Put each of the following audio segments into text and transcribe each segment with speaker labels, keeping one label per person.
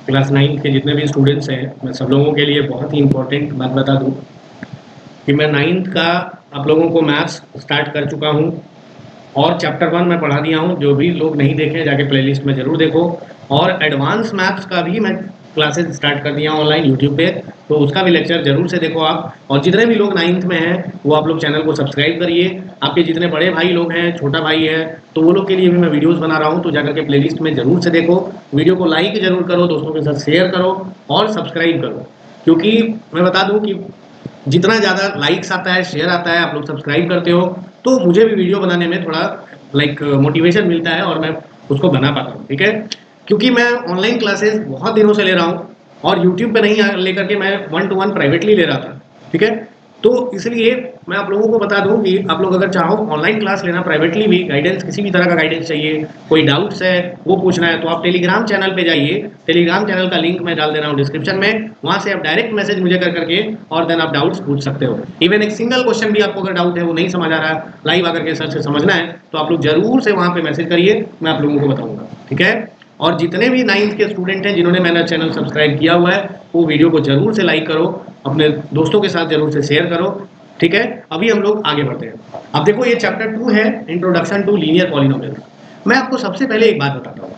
Speaker 1: Class 9 के जितने भी स्टूडेंट्स हैं, मैं सब लोगों के लिए बहुत ही इम्पोर्टेंट बात बता दूं कि मैं 9th का आप लोगों को मैथ्स स्टार्ट कर चुका हूं और चैप्टर 1 मैं पढ़ा दिया हूं। जो भी लोग नहीं देखे जाके प्लेलिस्ट में ज़रूर देखो। और एडवांस मैथ्स का भी मैं क्लासेस स्टार्ट कर दिया ऑनलाइन यूट्यूब पे, तो उसका भी लेक्चर ज़रूर से देखो आप। और जितने भी लोग 9th में हैं वो आप लोग चैनल को सब्सक्राइब करिए। आपके जितने बड़े भाई लोग हैं, छोटा भाई है, तो वो लोग के लिए भी मैं वीडियोस बना रहा हूँ, तो जाकर के प्लेलिस्ट में ज़रूर से देखो। वीडियो को लाइक ज़रूर करो, दोस्तों के साथ शेयर करो और सब्सक्राइब करो। क्योंकि मैं बता दूं कि जितना ज़्यादा लाइक्स आता है, शेयर आता है, आप लोग सब्सक्राइब करते हो, तो मुझे भी वीडियो बनाने में थोड़ा मोटिवेशन मिलता है और मैं उसको बना पाता हूँ। ठीक है, क्योंकि मैं ऑनलाइन क्लासेस बहुत दिनों से ले रहा हूँ और यूट्यूब पे नहीं लेकर के मैं 1-to-1 प्राइवेटली ले रहा था। ठीक है, तो इसलिए मैं आप लोगों को बता दूं कि आप लोग अगर चाहो ऑनलाइन क्लास लेना प्राइवेटली भी, गाइडेंस किसी भी तरह का गाइडेंस चाहिए, कोई डाउट्स है वो पूछना है, तो आप टेलीग्राम चैनल पे जाइए। टेलीग्राम चैनल का लिंक मैं डाल दे रहा हूँ डिस्क्रिप्शन में, वहां से आप डायरेक्ट मैसेज मुझे कर करके और देन आप डाउट्स पूछ सकते हो। इवन एक सिंगल क्वेश्चन भी आपको अगर डाउट है, वो नहीं समझ आ रहा है, लाइव आकर के सर से समझना है, तो आप लोग जरूर से वहां पे मैसेज करिए, मैं आप लोगों को बताऊंगा। ठीक है, और जितने भी 9th के स्टूडेंट हैं जिन्होंने मेरा चैनल सब्सक्राइब किया हुआ है, वो वीडियो को जरूर से लाइक करो, अपने दोस्तों के साथ जरूर से शेयर करो। ठीक है, अभी हम लोग आगे बढ़ते हैं। अब देखो, ये चैप्टर 2 है, इंट्रोडक्शन टू लीनियर पॉलिनोमियल्स। मैं आपको सबसे पहले एक बात बताता हूँ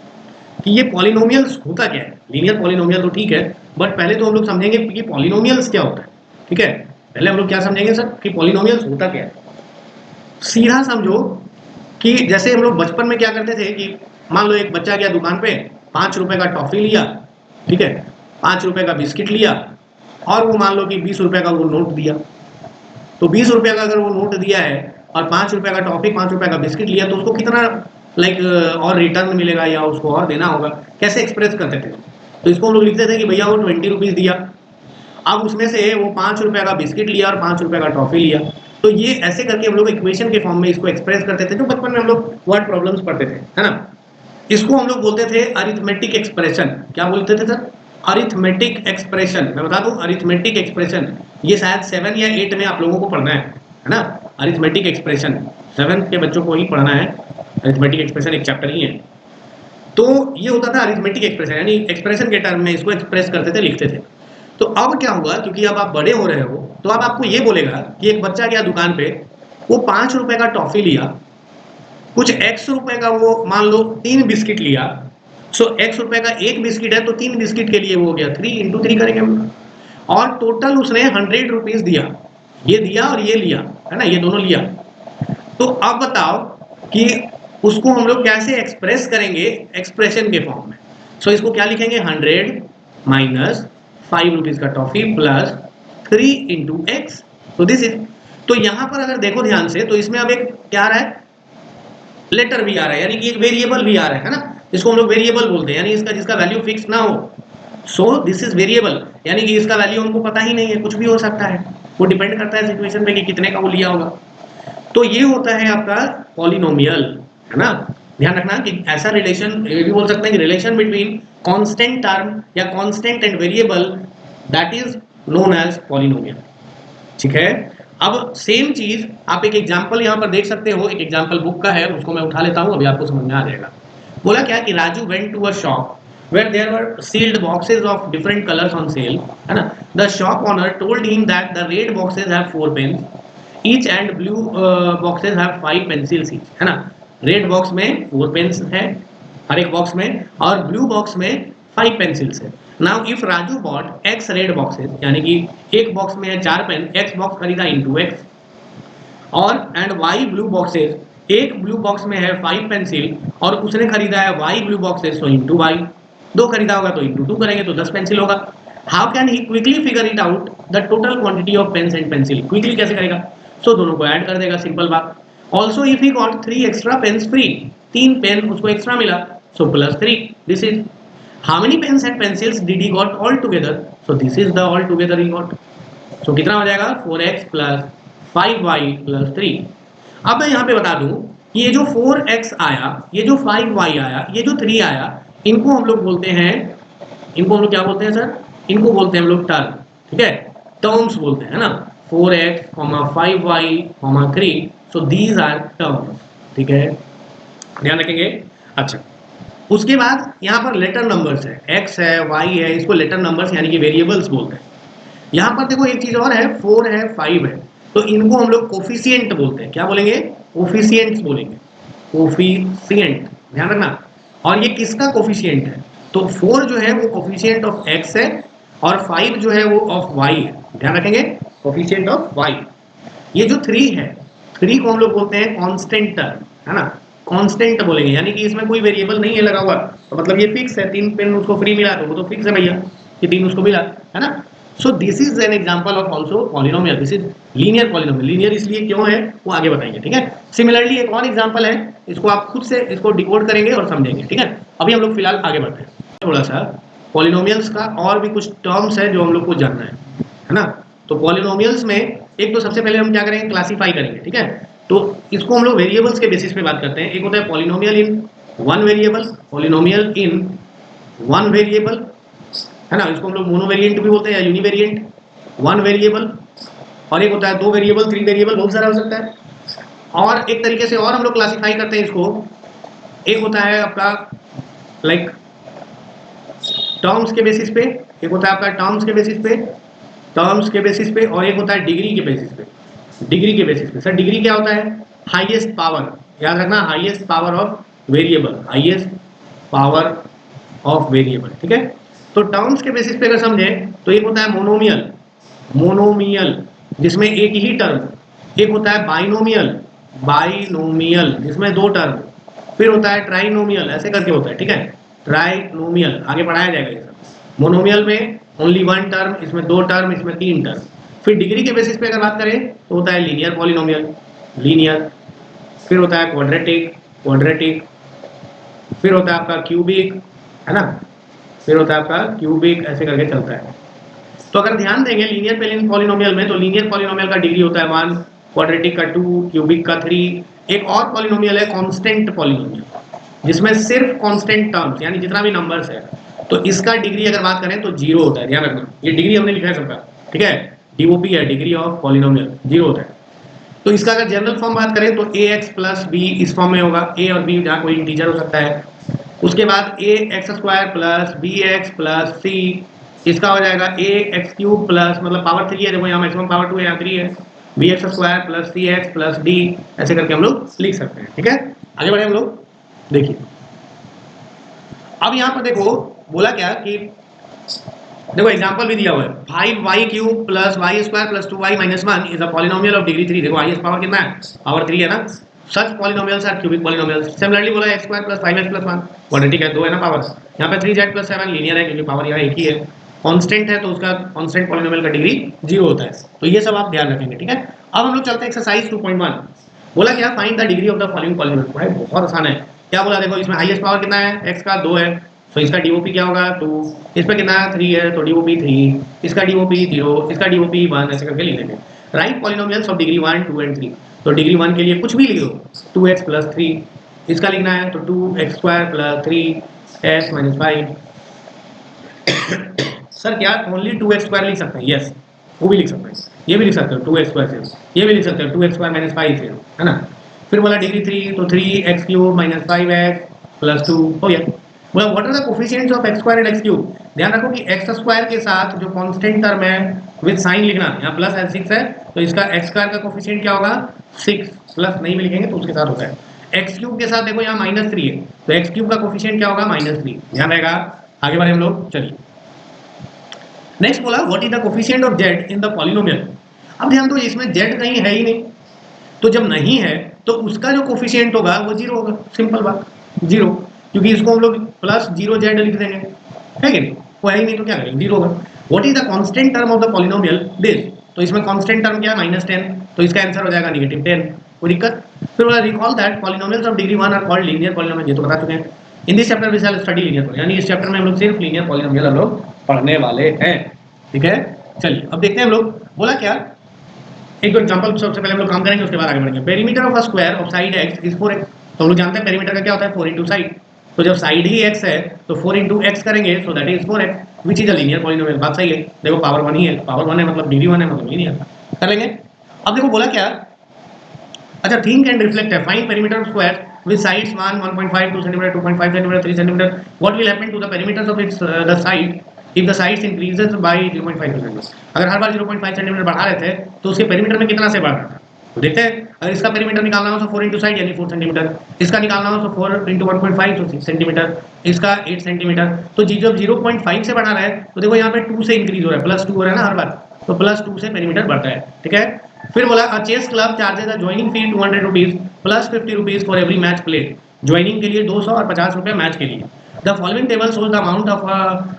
Speaker 1: कि ये पॉलिनोमियल्स होता क्या है। लीनियर पॉलिनोमियल तो ठीक है, बट पहले तो हम लोग समझेंगे कि पॉलिनोमियल्स क्या होता है। ठीक है, पहले हम लोग क्या समझेंगे सर कि पॉलिनोमियल्स होता क्या है। सीधा समझो कि जैसे हम लोग बचपन में क्या करते थे कि मान लो एक बच्चा गया दुकान पे, 5 रुपए का टॉफी लिया, ठीक है, 5 रुपए का बिस्किट लिया, और वो मान लो कि 20 रुपए का वो नोट दिया। तो 20 रुपए का अगर वो नोट दिया है और 5 रुपए का टॉफी, 5 रुपए का बिस्किट लिया, तो उसको कितना और रिटर्न मिलेगा या उसको और देना होगा, कैसे एक्सप्रेस करते थे। तो इसको हम लोग लिखते थे कि भैया वो 20 रुपीज दिया, अब उसमें से वो 5 रुपए का बिस्किट लिया और 5 रुपए का टॉफी लिया। तो ये ऐसे करके हम लोग इक्वेशन के फॉर्म में इसको एक्सप्रेस करते थे, जो बचपन में हम लोग वर्ड प्रॉब्लम्स पढ़ते थे, है ना। इसको हम लोग बोलते थे अरिथमेटिक एक्सप्रेशन। क्या बोलते थे सर? Arithmetic expression. मैं बता दूं, अरिथमेटिक एक्सप्रेशन ये शायद 7 या 8 में आप लोगों को पढ़ना है ना। अरिथमेटिक एक्सप्रेशन 7 के बच्चों को ही पढ़ना है। अरिथमेटिक एक्सप्रेशन एक चैप्टर ही है। तो ये होता था अरिथमेटिक एक्सप्रेशन, यानी एक्सप्रेशन के टर्म में इसको एक्सप्रेस करते थे, लिखते थे। तो अब क्या हुआ, क्योंकि अब आप बड़े हो रहे हो, तो अब आपको ये बोलेगा कि एक बच्चा गया दुकान पे, वो 5 रुपए का टॉफी लिया, कुछ एक्स रुपए का वो मान लो 3 बिस्किट लिया। सो एक्स रुपए का एक बिस्किट है, तो 3 बिस्किट के लिए वो हो गया 3 × 3 करेंगे हम लोग। और टोटल उसने 100 रुपीज दिया, ये दिया और ये लिया, है ना, ये दोनों लिया। तो अब बताओ कि उसको हम लोग कैसे एक्सप्रेस करेंगे एक्सप्रेशन के फॉर्म में। सो इसको क्या लिखेंगे, 100 माइनस 5 रुपीज का टॉफी प्लस 3 × x। तो दिस इज, तो यहां पर अगर देखो ध्यान से, तो इसमें अब एक क्या आ रहा है, लेटर भी आ रहा है, यानी कि एक वेरिएबल भी आ रहा है ना। इसको हम लोग वेरिएबल बोलते हैं, यानी इसका जिसका वैल्यू फिक्स ना हो। सो दिस इज वेरिएबल, यानी कि इसका वैल्यू हमको पता ही नहीं है, कुछ भी हो सकता है, वो डिपेंड करता है सिचुएशन पे कि कितने का वो लिया होगा। तो ये होता है आपका पॉलिनोमियल, है ना। ध्यान रखना कि ऐसा रिलेशन, ये भी बोल सकते हैं कि रिलेशन बिटवीन कांस्टेंट टर्म या constant and variable, that is known as polynomial. ठीक है, अब सेम चीज आप एक एग्जांपल यहां पर देख सकते हो, एक एग्जांपल बुक का है, उसको मैं उठा लेता हूं, अभी आपको समझ में आ जाएगा। बोला क्या कि Raju went to a shop where there were sealed boxes of different colors on sale, है ना। The shop owner told him that the red boxes have 4 pens each and blue boxes have 5 pencils each, है ना। Red box में 4 pens है हर एक box में, और blue box में 5 पेंसिल्स है। Now if Raju bought x red boxes, यानी कि एक बॉक्स में है 4 पेन, एक्स बॉक्स खरीदा इंटू एक्स, और एंड वाई ब्लू बॉक्सेस, एक ब्लू बॉक्स में है 5 पेंसिल और उसने खरीदा है वाई ब्लू बॉक्सेस, तो इंटू वाई, 2 खरीदा होगा तो इंटू 2 करेंगे तो 10 पेंसिल होगा। How can he quickly figure it out the total quantity of pens and pencil, quickly कैसे करेगा, सो दोनों को ऐड कर देगा, सिंपल बात। Also if he got 3 extra pens free, 3 pen उसको एक्स्ट्रा मिला, so plus 3, this is how many pens and pencils did he got all together, so this is the all together he got. So कितना हो जाएगा, 4x plus 5y plus 3। अब मैं यहाँ पे बता दूं कि ये जो 4x आया, ये जो 5y आया, ये जो 3 आया, इनको हम लोग बोलते हैं, इनको हम लोग क्या बोलते हैं सर, इनको बोलते हैं हम लोग टर्म। ठीक है, टर्म्स बोलते हैं, है ना। 4x, 5y, 3, so these are terms. ठीक है, ध्यान रखेंगे। अच्छा, उसके बाद यहाँ पर लेटर नंबर्स है, x है, y है, इसको लेटर नंबर्स यानी कि वेरिएबल्स बोलते हैं। यहाँ पर देखो एक चीज और है, 4 है, 5 है, तो इनको हम लोग कोफिशिएंट बोलते हैं। क्या बोलेंगे? कोफिशिएंट्स बोलेंगे, कोफिशिएंट, ध्यान रखना। और ये किसका कोफिशिएंट है? तो 4 जो है वो कोफिशिएंट ऑफ x है और 5 जो है वो ऑफ y है। ध्यान रखेंगे, कोफिशिएंट ऑफ y। ये जो 3 है, 3 को हम लोग बोलते हैं कांस्टेंट टर्म, है ना, कांस्टेंट बोलेंगे, यानी कि इसमें कोई वेरिएबल नहीं है लगा हुआ, तो मतलब ये फिक्स है। 3 पेन उसको फ्री मिला तो वो तो फिक्स है भैया कि 3 उसको मिला, है ना। सो this is an example of also polynomial, this is linear polynomial. Linear इसलिए क्यों है वो आगे बताएंगे, ठीक है। सिमिलरली एक और एग्जांपल है, इसको आप खुद से इसको डिकोड करेंगे और समझेंगे, ठीक है। अभी हम लोग फिलहाल आगे बढ़ते हैं। थोड़ा सा पॉलिनोमियल्स का और भी कुछ टर्म्स है जो हम लोग को जानना है ना। तो पॉलिनोमियल्स में एक तो सबसे पहले हम क्या करेंगे, क्लासीफाई करेंगे, ठीक है। तो इसको हम लोग वेरिएबल्स के बेसिस पे बात करते हैं। एक होता है polynomial in one variable, polynomial in one variable, है ना, इसको हम लोग मोनोवेरिएंट भी बोलते हैं या यूनिवेरिएंट, वन वेरिएबल। और एक होता है 2 वेरिएबल, 3 वेरिएबल, बहुत सारा हो सकता है। और एक तरीके से और हम लोग क्लासीफाई करते हैं इसको, एक होता है आपका लाइक टर्म्स के बेसिस पे, एक होता है आपका टर्म्स के बेसिस पे, टर्म्स के बेसिस पे, और एक होता है डिग्री के बेसिस पे, डिग्री के बेसिस पे। सर डिग्री क्या होता है? हाईएस्ट पावर, याद रखना, highest power of variable, highest power of variable, ठीक है। तो टर्म्स के बेसिस पे अगर समझे तो एक होता है मोनोमियल, मोनोमियल जिसमें एक ही टर्म, एक होता है बाइनोमियल, बाइनोमियल जिसमें 2 टर्म, फिर होता है ट्राइनोमियल, ऐसे करके होता है, ठीक है, ट्राइनोमियल आगे पढ़ाया जाएगा ये सब। मोनोमियल में ओनली 1 टर्म, इसमें 2 टर्म, इसमें 3 टर्म। फिर डिग्री के बेसिस पे अगर बात करें तो होता है लीनियर पॉलिनोमियल, लीनियर, फिर होता है क्वाड्रेटिक, क्वाड्रेटिक, फिर होता है आपका क्यूबिक, है ना, फिर होता है आपका क्यूबिक, ऐसे करके चलता है। तो अगर ध्यान देंगे लीनियर पॉलिनोमियल में, तो लीनियर पॉलिनोमियल का डिग्री होता है 1, क्वाड्रेटिक का 2, क्यूबिक का 3। एक और पॉलिनोमियल है कांस्टेंट पॉलिनोमियल, जिसमें सिर्फ कांस्टेंट टर्म्स यानी जितना भी नंबर्स है, तो इसका डिग्री अगर बात करें तो 0 होता है। ध्यान रखना, ये डिग्री हमने लिखा है सबका, ठीक है, डीओपी है, डिग्री ऑफ पॉलिनोमियल, 0 होता है। तो इसका अगर जनरल फॉर्म बात करें तो ए एक्स प्लस बी इस फॉर्म में होगा, ए और बी जहाँ कोई इंटीजर हो सकता है। उसके बाद a x square plus b x plus c, इसका हो जाएगा ए एक्स क्यूब प्लस, मतलब पावर 3 है, देखो यहाँ मैक्सिमम पावर 2 है, यहाँ 3 है, बी एक्स स्क्वायर प्लस सी एक्स प्लस डी, ऐसे करके हम लोग लिख सकते हैं, ठीक है। आगे बढ़े हम लोग, देखिए अब यहाँ पर देखो बोला क्या कि देखो एग्जांपल भी दिया हुआ है, 5y cube plus y square plus 2y minus 1 is a polynomial of degree 3। देखो हाईएस्ट पावर कितना है? पावर 3 है ना। Such polynomials are cubic polynomials. Similarly बोला x square plus 5x plus 1, quadratic है, 2 है ना पावर। यहाँ पे 3z प्लस 7 लीनियर है क्योंकि पावर यहाँ एक ही है। कांस्टेंट है तो उसका कांस्टेंट पॉलिनोमियल का डिग्री 0 होता है। तो ये सब आप ध्यान रखेंगे, ठीक है। अब हम लोग चलते हैं एक्सरसाइज 2.1। बोला क्या, find the degree of the following polynomial. भाई बहुत आसान है। क्या बोला, देखो इसमें हाईएस्ट पावर कितना है? x का 2 है, तो इसका डीओपी क्या होगा? 2। इस पे कितना है? 3 है, तो डीओपी 3, इसका डीओपी 0, इसका डीओपी 1, ऐसे करके लिख लेंगे। Right polynomials of degree 1, 2 and 3। तो डिग्री 1 के लिए कुछ भी लिख दो, 2x प्लस 3, इसका लिखना है तो 2x square plus 3x minus 5। Sir क्या ओनली 2x स्क्वायर लिख सकते हैं? यस, वो भी लिख सकते हैं, ये भी लिख सकते हो 2x स्क्वायर 0, ये भी लिख सकते हो 2x स्क्वायर माइनस 5 0, है ना। फिर बोला डिग्री 3, तो 3x cube minus 5x plus 2 हो गया। बोला what are the coefficients of x square and x cube. ध्यान रखो कि x स्क्वायर के साथ जो कांस्टेंट टर्म है विद साइन लिखना, यहाँ प्लस है 6 है, तो इसका x स्क्वायर का कोफिशिएंट क्या होगा? 6, प्लस नहीं भी लिखेंगे तो उसके साथ होता है। x क्यूब के साथ देखो यहाँ माइनस 3 है, तो x क्यूब का कोफिशिएंट क्या होगा? माइनस 3, ध्यान रहेगा। आगे बढ़े हम लोग, चलिए नेक्स्ट बोला what is the coefficient of z in the polynomial. अब ध्यान दो इसमें z कहीं है ही नहीं, तो जब नहीं है तो उसका जो कोफिशिएंट होगा वो 0 होगा, सिंपल बात, 0, क्योंकि इसको हम लोग प्लस 0z लिख देंगे, है कि नहीं, वो है ही नहीं तो क्या करेंगे, 0 होगा। What is the constant term of the polynomial this, तो इसमें कांस्टेंट टर्म क्या है? -10, तो इसका आंसर हो जाएगा -10, कोई दिक्कत। फिर बोला recall that polynomials of degree 1 are called linear polynomial, ये तो बता चुके हैं। In this chapter we shall study linear polynomial, यानी इस चैप्टर में हम लोग सिर्फ लीनियर पॉलिनोमियल हम लोग पढ़ने वाले हैं, ठीक है। चलिए अब देखते हैं हम लोग, बोला क्या, एक दो एग्जांपल सबसे पहले हम लोग काम करेंगे, उसके बाद आगे बढ़ेंगे। Perimeter of a square of side x is 4x। तो हम लोग जानते हैं पेरीमीटर का क्या होता है? 4 इंटू साइड। तो जब साइड ही x है तो 4 इंटू एक्स करेंगे, so that is 4x which is a linear polynomial. बात सही है, देखो पावर 1 ही है, पावर 1 है मतलब डिग्री 1 है मतलब लीनियर, कर लेंगे। अब देखो बोला क्या, अच्छा थिंक एंड रिफ्लेक्ट है, find perimeter of square with sides 1, 1.5, 2 cm, 2.5 cm, 3 cm. What will happen to the perimeters of its the side if the sides increases by 0.5 cm? अगर हर बार 0.5 cm बढ़ा रहे थे तो उसके पेरीमीटर में कितना से बढ़ रहा था? तो देखते हैं, अगर इसका पेरीमीटर निकालना हो तो 4 इंटू साइड यानी 4 सेंटीमीटर, इसका निकालना हो तो 4 इंटू 1.5 तो 6 सेंटीमीटर, इसका 8 सेंटीमीटर। तो जब 0.5 से बढ़ा रहा है तो देखो यहाँ पे 2 से इंक्रीज हो रहा है, +2 हो रहा है ना हर बार, तो +2 से पेरीमीटर बढ़ता है। ठीक है, फिर बोला a chess club charges a joining fee 200 rupees plus 50 rupees for every match played. Joining के लिए 200 और 50 रुपये मैच के लिए। The following table shows the amount of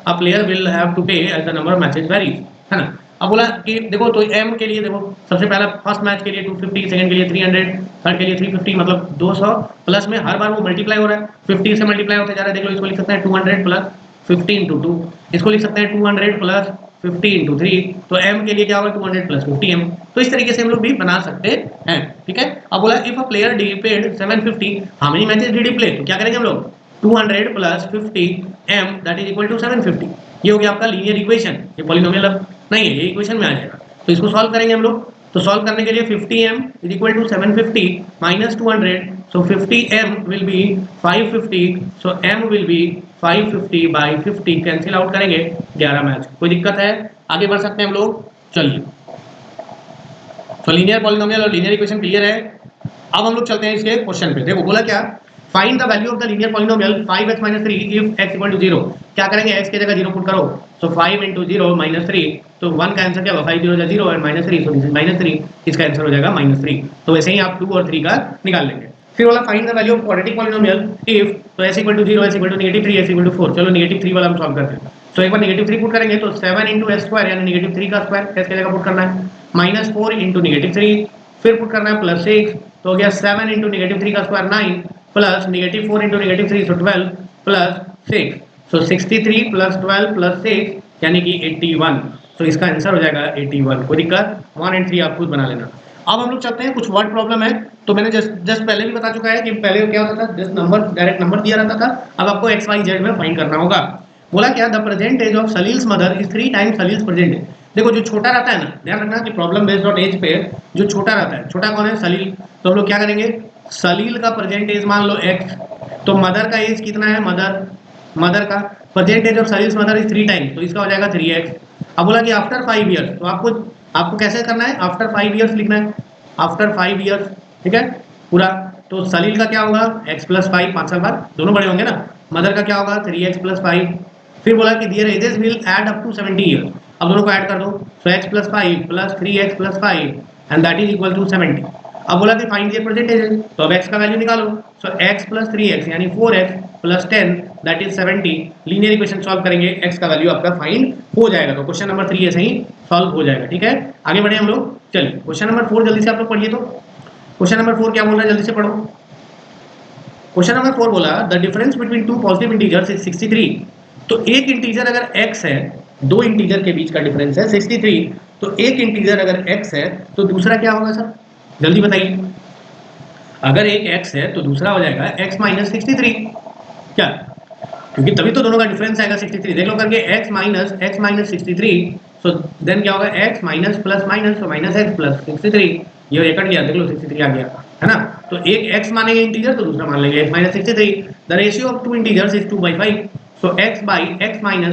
Speaker 1: a player will have to pay as the number of matches varies, है ना। अब बोला कि देखो तो एम के लिए देखो सबसे पहला फर्स्ट मैच के लिए 250, सेकंड के लिए 300, थर्ड के लिए 350, मतलब 200 प्लस में हर बार वो मल्टीप्लाई हो रहा है, 50 से मल्टीप्लाई होते जा रहा है। देख लो, इसको लिख सकते हैं 200 प्लस 50 इंटू 2, इसको लिख सकते हैं 200 प्लस 50 इंटू 3, तो m के लिए क्या होगा 200 प्लस 50m। तो इस तरीके से हम लोग भी बना सकते हैं। ठीक है, अब बोला if a player paid 750 how many matches did he play, तो क्या करेंगे हम लोग 200 plus 50m that is equal to 750। ये हो गया आपका लीनियर इक्वेशन, ये पॉलिनोमियल नहीं है, ये इक्वेशन में आ जाएगा। तो इसको सॉल्व करेंगे हम लोग, तो सॉल्व करने के लिए 50m is equal to 750 minus 200, so 50m will be 550, so m will be 550 by 50, cancel out करेंगे 11 मैच। कोई दिक्कत है, आगे बढ़ सकते हैं हम लोग। चलिए, तो लीनियर पॉलिनोमियल और लीनियर इक्वेशन क्लियर है। अब हम लोग चलते हैं इसके क्वेश्चन पे। देखो बोला क्या, find the value of the linear polynomial 5x - 3 if x equal to 0। क्या करेंगे, x की जगह 0 पुट करो, तो 5 इंटू 0 -3, तो 1 का आंसर क्या होगा, 5 0 0 और -3, सो दिस इज -3, इसका आंसर हो जाएगा -3। तो वैसे ही आप 2 और 3 का निकाल लेंगे। फिर वाला find the value of quadratic polynomial if, तो x equal to 0, x equal to -3, x equal to 4। चलो -3 वाला हम सॉल्व करते हैं। तो एक बार -3 पुट करेंगे तो 7 इंटू s स्क्वायर यानी -3 का स्क्वायर, s की जगह पुट करना है, -4 इंटू -3, फिर पुट करना है +6, तो हो गया 7 इंटू -3 का स्क्वायर 9 प्लस -4 इंटू -3 सो 12 प्लस 6, सो 63 प्लस 12 प्लस 6 यानी कि 81। तो इसका आंसर हो जाएगा 81। कोई दिक्कत, 1 और 3 आप खुद बना लेना। अब हम लोग चलते हैं, कुछ वर्ड प्रॉब्लम है। तो मैंने जस्ट पहले भी बता चुका है कि पहले क्या होता था, जस्ट नंबर डायरेक्ट नंबर दिया रहता था, अब आपको x y z में फाइंड करना होगा। बोला क्या, the present age of Salil's mother is 3 times Salil's present age. देखो जो छोटा रहता है ना, ध्यान रखना कि प्रॉब्लम बेस्ड ऑन एज पे जो छोटा रहता है, छोटा कौन है, सलील। तो हम लोग क्या करेंगे, सलील का प्रेजेंट एज मान लो x, तो मदर का एज कितना है, मदर का present age of Salil's mother is 3 times, तो इसका हो जाएगा 3x। अब बोला कि आफ्टर 5 ईयर्स, तो आपको कैसे करना है, आफ्टर 5 ईयर्स लिखना है, आफ्टर 5 ईयर्स। ठीक है पूरा, तो सलील का क्या होगा x + 5, 5 साल बाद दोनों बड़े होंगे ना, मदर का क्या होगा 3x + 5। फिर बोला कि their ages will add up to 70 years, अब दोनों को ऐड कर दो, so x + 5 plus 3x + 5 and that is equal to 70। अब बोला कि फाइंड द प्रेजेंट एज, तो अब x का वैल्यू निकालो, सो x + 3x यानी 4x + 10 that is 70। Linear equation solve करेंगे, x का वैल्यू आपका फाइंड हो जाएगा। तो क्वेश्चन नंबर 3 ऐसे ही सॉल्व हो जाएगा। ठीक है, आगे बढ़े हम लोग। चलिए क्वेश्चन नंबर 4 जल्दी से आप लोग पढ़िए। तो क्वेश्चन नंबर 4 क्या बोल रहा है, जल्दी से पढ़ो। क्वेश्चन नंबर 4 बोला the difference between two positive integers is 63। तो एक इंटीजर अगर x है, दो इंटीजर के बीच का डिफरेंस है 63, तो एक इंटीजर अगर x है तो दूसरा क्या होगा सर, जल्दी बताइए। अगर एक x है तो दूसरा हो जाएगा x - 63, क्या, क्योंकि तभी तो दोनों का डिफरेंस आएगा 63। देख लो करके x - 63, सो देन क्या होगा x माइनस प्लस माइनस, तो -x + 63, ये कट गया, देख लो 63 आ गया, है ना। तो एक x मानेंगे इंटीजर तो दूसरा मान लेंगे x - 63। The ratio of two integers is 2/5, so x -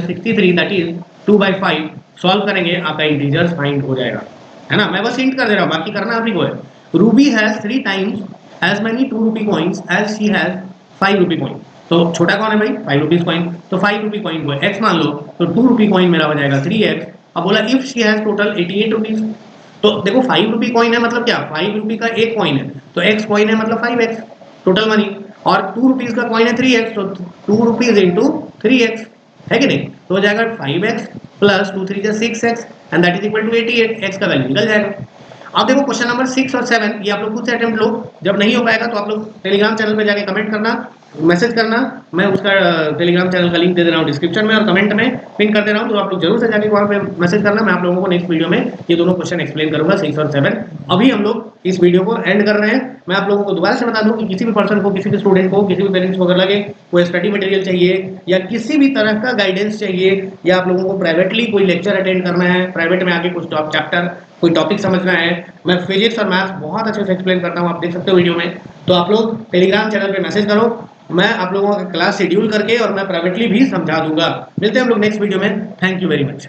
Speaker 1: 63 that is 2/5। Solve करेंगे, आपका इंटीजर्स फाइंड हो जाएगा, है ना। मैं बस हिंट कर दे रहा हूँ, बाकी करना आप ही को है। Ruby has 3 times as many 2 rupee coins as she has 5 rupee coin. तो छोटा कौन है भाई, 5 रुपीज कॉइन, तो 5 रुपी कॉइन को x मान लो, तो 2 रुपी कॉइन मेरा हो जाएगा 3x। अब बोला if she has total 88 rupees, तो देखो 5 रुपी कॉइन है मतलब क्या, 5 रुपी का एक कॉइन है, तो x कॉइन है मतलब 5x टोटल मनी, और 2 रुपीज का कॉइन है 3x, तो 2 रुपीज इंटू 3x, है कि नहीं। तो हो जाएगा 5x plus 2 3 6x and that is equal to 88। x का वैल्यू निकल जाएगा। अब देखो क्वेश्चन नंबर 6 और 7 ये आप लोग खुद से अटेम्प्ट लो, जब नहीं हो पाएगा तो आप लोग टेलीग्राम चैनल पे जाके कमेंट करना, मैसेज करना, मैं उसका टेलीग्राम चैनल का लिंक दे दे रहा हूँ डिस्क्रिप्शन में और कमेंट में पिन कर दे रहा हूँ, तो आप लोग जरूर से जाके वहाँ पे मैसेज करना। मैं आप लोगों को नेक्स्ट वीडियो में ये दोनों क्वेश्चन एक्सप्लेन करूंगा 6 और 7। अभी हम लोग इस वीडियो को एंड कर रहे हैं। मैं आप लोगों को दोबारा से बता दूं कि किसी भी पर्सन को, किसी भी स्टूडेंट को, किसी भी पेरेंट्स को अगर लगे कोई स्टडी मटेरियल चाहिए या किसी भी तरह का गाइडेंस चाहिए, या आप लोगों को प्राइवेटली कोई लेक्चर अटेंड करना है, प्राइवेट में आके कुछ चैप्टर कोई टॉपिक समझना है, मैं फिजिक्स और मैथ्स बहुत अच्छे से एक्सप्लेन करता हूँ, आप देख सकते हो वीडियो में, तो आप लोग टेलीग्राम चैनल पे मैसेज करो, मैं आप लोगों का क्लास शेड्यूल करके और मैं प्राइवेटली भी समझा दूंगा। मिलते हैं हम लोग नेक्स्ट वीडियो में। Thank you very much.